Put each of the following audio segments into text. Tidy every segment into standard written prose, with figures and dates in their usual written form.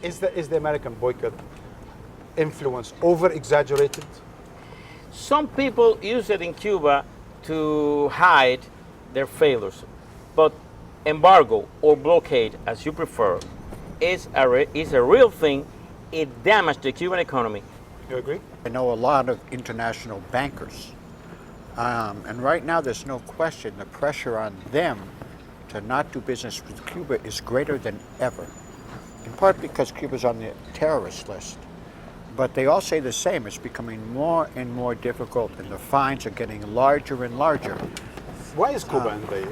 Is the American boycott influence over-exaggerated? Some people use it in Cuba to hide their failures, but embargo or blockade, as you prefer, is a real thing. It damaged the Cuban economy. You agree? I know a lot of international bankers, and right now there's no question the pressure on them to not do business with Cuba is greater than ever, in part because Cuba's on the terrorist list. But they all say the same, it's becoming more and more difficult and the fines are getting larger and larger. Why is Cuba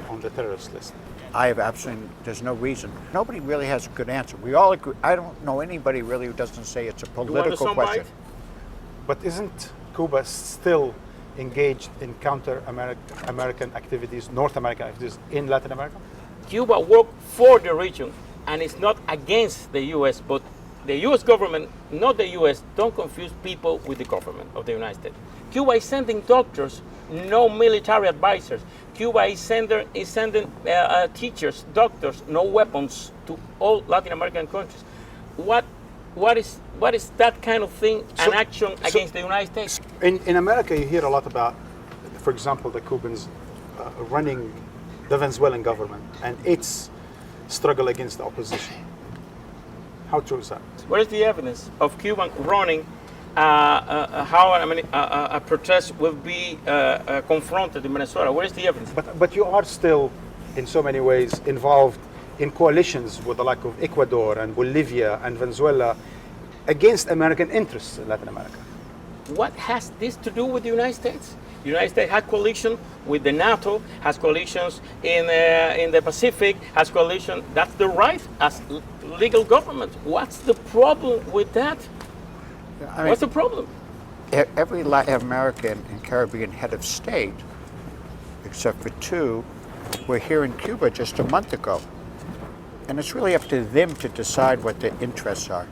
on the terrorist list? I have absolutely, there's no reason. Nobody really has a good answer. We all agree. I don't know anybody really who doesn't say it's a political question. But isn't Cuba still engaged in counter-American activities, North American activities in Latin America? Cuba worked for the region and it's not against the U.S., but the U.S. government, not the U.S., don't confuse people with the government of the United States. Cuba is sending doctors, no military advisors. Cuba is sending teachers, doctors, no weapons to all Latin American countries. What is that kind of thing, an action against the United States? In America, you hear a lot about, for example, the Cubans running the Venezuelan government and its struggle against the opposition. How true is that? What is the evidence of Cuban running how a protest will be confronted in Venezuela? Where is the evidence? But you are still, in so many ways, involved in coalitions with the like of Ecuador and Bolivia and Venezuela against American interests in Latin America. What has this to do with the United States? The United States has coalition with the NATO, has coalitions in the Pacific, has coalition. That's the right as legal government. What's the problem with that? I mean, what's the problem? Every Latin American and Caribbean head of state, except for two, were here in Cuba just a month ago. And it's really up to them to decide what their interests are.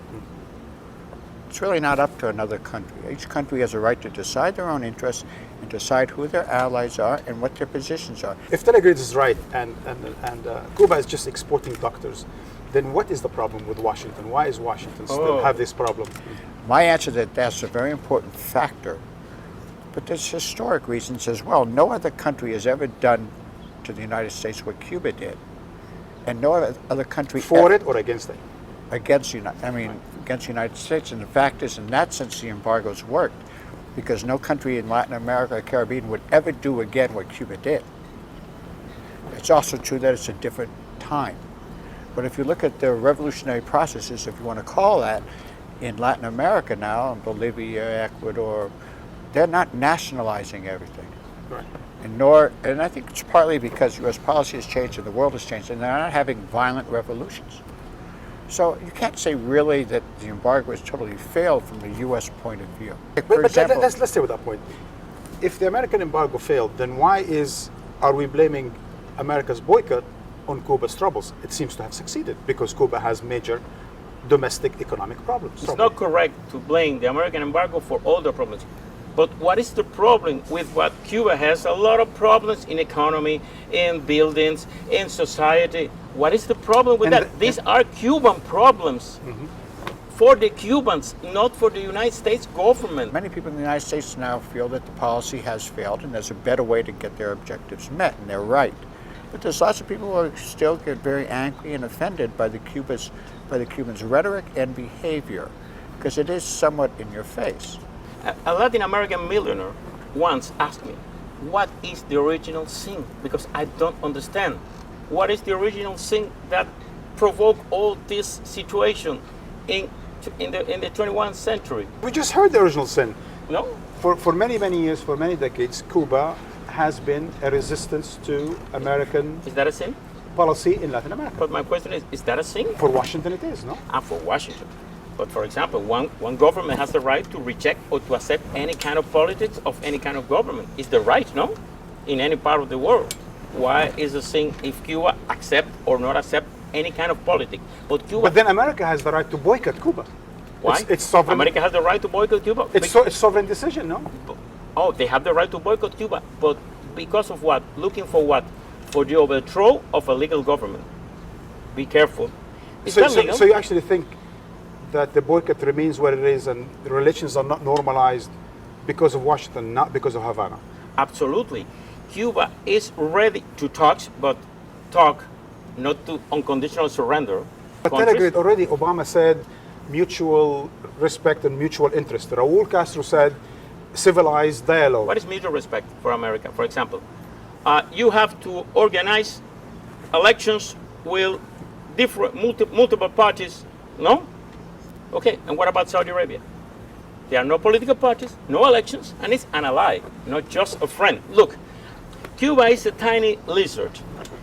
It's really not up to another country. Each country has a right to decide their own interests and decide who their allies are and what their positions are. If Taladrid is right and Cuba is just exporting doctors, then what is the problem with Washington? Why is Washington still have this problem? My answer to that's a very important factor, but there's historic reasons as well. No other country has ever done to the United States what Cuba did, and no other country for it or against it. Against the United States, and the fact is, in that sense, the embargoes worked, because no country in Latin America or Caribbean would ever do again what Cuba did. It's also true that it's a different time. But if you look at the revolutionary processes, if you want to call that, in Latin America now, in Bolivia, Ecuador, they're not nationalizing everything. Right. And I think it's partly because U.S. policy has changed and the world has changed, and they're not having violent revolutions. So you can't say really that the embargo has totally failed from the U.S. point of view. But let's stay with that point. If the American embargo failed, then why are we blaming America's boycott on Cuba's troubles? It seems to have succeeded because Cuba has major domestic economic problems. It's not correct to blame the American embargo for all the problems. But what is the problem with what Cuba has? A lot of problems in economy, in buildings, in society. What is the problem with that? These are Cuban problems for the Cubans, not for the United States government. Many people in the United States now feel that the policy has failed and there's a better way to get their objectives met, and they're right. But there's lots of people who still get very angry and offended by the Cubans' rhetoric and behavior, because it is somewhat in your face. A Latin American millionaire once asked me, what is the original sin? Because I don't understand. What is the original sin that provoked all this situation in the 21st century? We just heard the original sin. No? For many, many years, for many decades, Cuba has been a resistance to American Is that a sin? policy in Latin America. But my question is that a sin? For Washington it is, no? For Washington. But for example, one government has the right to reject or to accept any kind of politics of any kind of government. It's the right, no? In any part of the world. Why is a sin if Cuba accept or not accept any kind of politics? But then America has the right to boycott Cuba. Why? It's sovereign. America has the right to boycott Cuba. It's sovereign decision, no? Oh, they have the right to boycott Cuba, but because of what? Looking for what? For the overthrow of a legal government. Be careful. Is that legal? So you actually think that the boycott remains where it is and the relations are not normalized because of Washington, not because of Havana? Absolutely. Cuba is ready to talk, but talk not to unconditional surrender. But countries. Taladrid, already Obama said mutual respect and mutual interest. Raul Castro said civilized dialogue. What is mutual respect for America? For example, you have to organize elections with different multiple parties. No? Okay, and what about Saudi Arabia? There are no political parties, no elections, and it's an ally, not just a friend. Look, Cuba is a tiny lizard,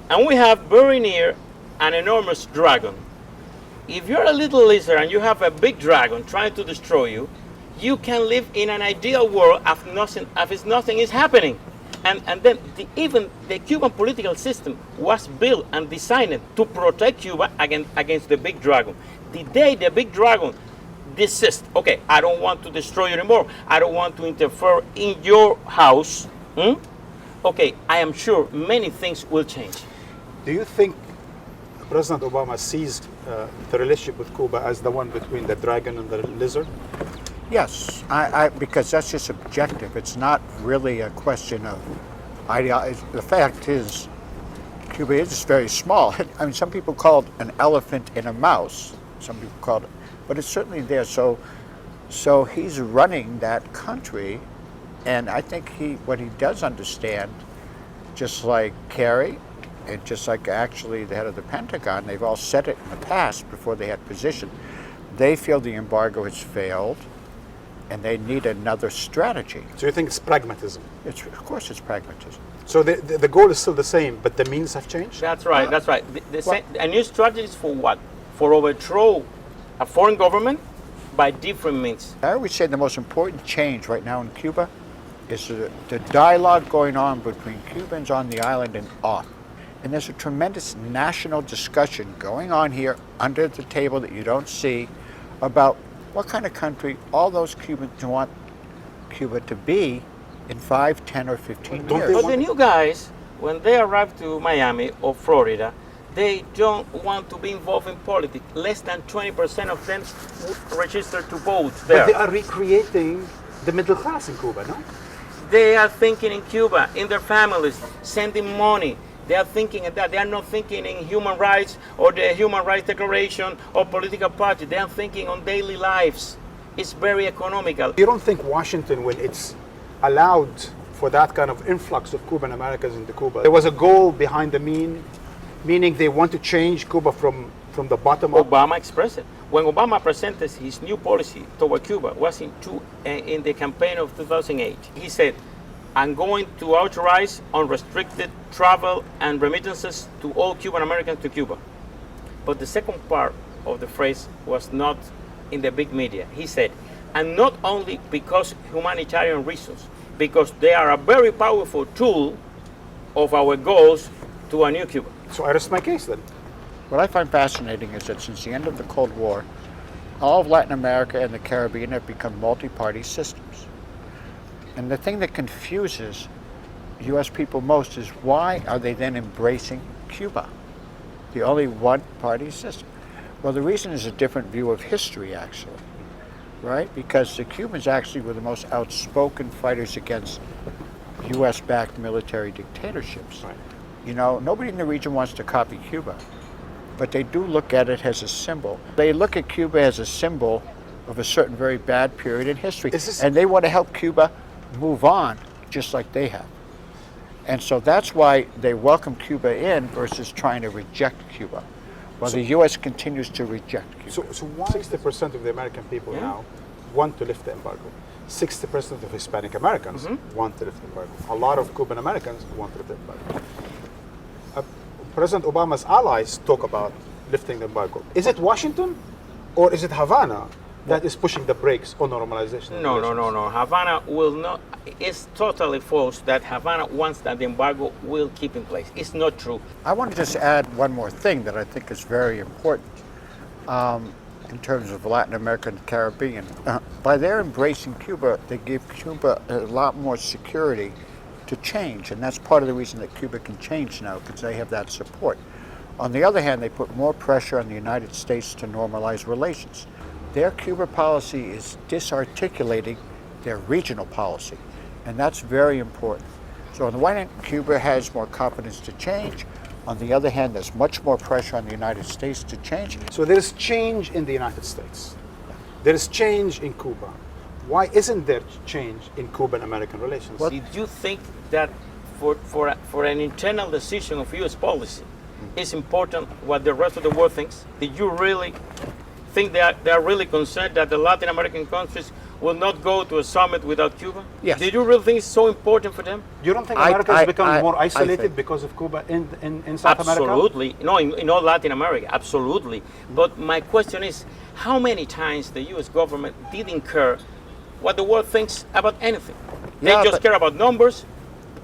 and we have very near an enormous dragon. If you're a little lizard and you have a big dragon trying to destroy you, you can live in an ideal world if nothing is happening. And then even the Cuban political system was built and designed to protect Cuba against the big dragon. The day the big dragon desists, okay, I don't want to destroy you anymore, I don't want to interfere in your house, okay, I am sure many things will change. Do you think President Obama sees the relationship with Cuba as the one between the dragon and the lizard? Yes, because that's just subjective. It's not really a question of ideology. The fact is, Cuba is very small. I mean, some people call it an elephant in a mouse. Some people call it, but it's certainly there. So he's running that country, and I think what he does understand, just like Kerry, and just like actually the head of the Pentagon, they've all said it in the past before they had position. They feel the embargo has failed, and they need another strategy. So you think it's pragmatism? Of course it's pragmatism. So the goal is still the same, but the means have changed? That's right, that's right. A new strategy is for what? For overthrow a foreign government by different means. I always say the most important change right now in Cuba is the dialogue going on between Cubans on the island and off. And there's a tremendous national discussion going on here under the table that you don't see about what kind of country all those Cubans want Cuba to be in 5, 10, or 15 Don't years. they But the new guys, when they arrive to Miami or Florida, they don't want to be involved in politics. Less than 20% of them register to vote there. But they are recreating the middle class in Cuba, no? They are thinking in Cuba, in their families, sending money. They are thinking of that. They are not thinking in human rights or the Human Rights Declaration or political party. They are thinking on daily lives. It's very economical. You don't think Washington, when it's allowed for that kind of influx of Cuban Americans into Cuba, there was a goal behind the meaning they want to change Cuba from the bottom up? Obama expressed it. When Obama presented his new policy toward Cuba, was in the campaign of 2008. He said, I'm going to authorize unrestricted travel and remittances to all Cuban Americans to Cuba. But the second part of the phrase was not in the big media. He said, and not only because humanitarian reasons, because they are a very powerful tool of our goals to a new Cuba. So I rest my case then. What I find fascinating is that since the end of the Cold War, all of Latin America and the Caribbean have become multi-party systems. And the thing that confuses U.S. people most is why are they then embracing Cuba, the only one-party system? Well, the reason is a different view of history, actually, right? Because the Cubans actually were the most outspoken fighters against U.S.-backed military dictatorships. Right. You know, nobody in the region wants to copy Cuba, but they do look at it as a symbol. They look at Cuba as a symbol of a certain very bad period in history, and they want to help Cuba move on just like they have. And so that's why they welcome Cuba in versus trying to reject Cuba, while the U.S. continues to reject Cuba. So why 60% of the American people now want to lift the embargo? 60% of Hispanic Americans want to lift the embargo. A lot of Cuban Americans want to lift the embargo. President Obama's allies talk about lifting the embargo. Is it Washington or is it Havana that is pushing the brakes on normalization? No. Havana will not. It's totally false that Havana wants that the embargo will keep in place. It's not true. I want to just add one more thing that I think is very important in terms of Latin America and the Caribbean. By their embracing Cuba, they give Cuba a lot more security to change, and that's part of the reason that Cuba can change now, because they have that support. On the other hand, they put more pressure on the United States to normalize relations. Their Cuba policy is disarticulating their regional policy, and that's very important. So on the one hand, Cuba has more confidence to change. On the other hand, there's much more pressure on the United States to change. So there is change in the United States. There is change in Cuba. Why isn't there change in Cuban-American relations? Did you think that for an internal decision of U.S. policy, it's important what the rest of the world thinks? Did you really think they are really concerned that the Latin American countries will not go to a summit without Cuba? Yes. Did you really think it's so important for them? You don't think America has become more isolated because of Cuba in South America? Absolutely. No, in all Latin America, absolutely. But my question is, how many times the U.S. government didn't care what the world thinks about anything? They just care about numbers,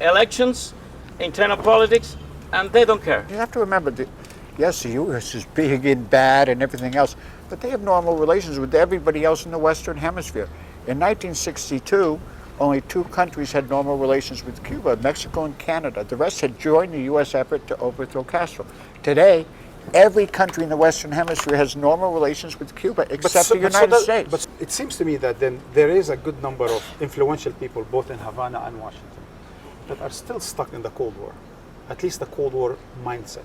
elections, internal politics, and they don't care. You have to remember that, yes, the U.S. is big and bad and everything else, but they have normal relations with everybody else in the Western Hemisphere. In 1962, only 2 countries had normal relations with Cuba, Mexico and Canada. The rest had joined the U.S. effort to overthrow Castro. Today, every country in the Western Hemisphere has normal relations with Cuba, except the United States. But it seems to me that then there is a good number of influential people, both in Havana and Washington, that are still stuck in the Cold War, at least the Cold War mindset.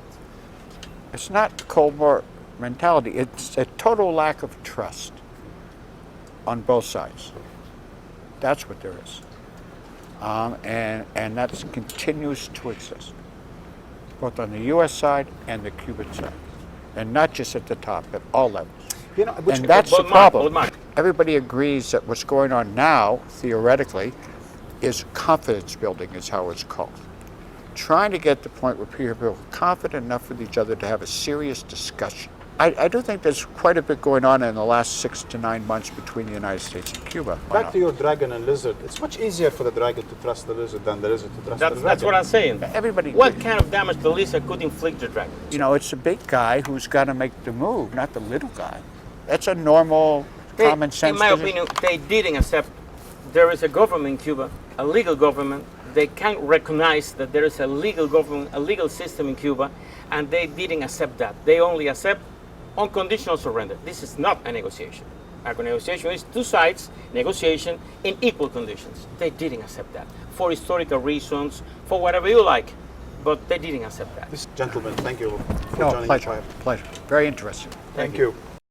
It's not Cold War mentality. It's a total lack of trust on both sides. That's what there is. And that continues to exist, both on the U.S. side and the Cuban side. And not just at the top, at all levels. You know, And that's the problem. Marc. Everybody agrees that what's going on now, theoretically, is confidence building, is how it's called. Trying to get to the point where people are confident enough with each other to have a serious discussion. I do think there's quite a bit going on in the last 6 to 9 months between the United States and Cuba. Back to your dragon and lizard, it's much easier for the dragon to trust the lizard than the lizard to trust the dragon. That's what I'm saying. Everybody. What kind of damage the lizard could inflict the dragon? You know, it's the big guy who's got to make the move, not the little guy. That's a normal, common sense. In my position. opinion, they didn't accept there is a government in Cuba, a legal government. They can't recognize that there is a legal government, a legal system in Cuba, and they didn't accept that. They only accept unconditional surrender. This is not a negotiation. A negotiation is 2 sides, negotiation in equal conditions. They didn't accept that for historical reasons, for whatever you like, but they didn't accept that. Gentlemen, thank you for joining pleasure. me. Pleasure. Very interesting. Thank you.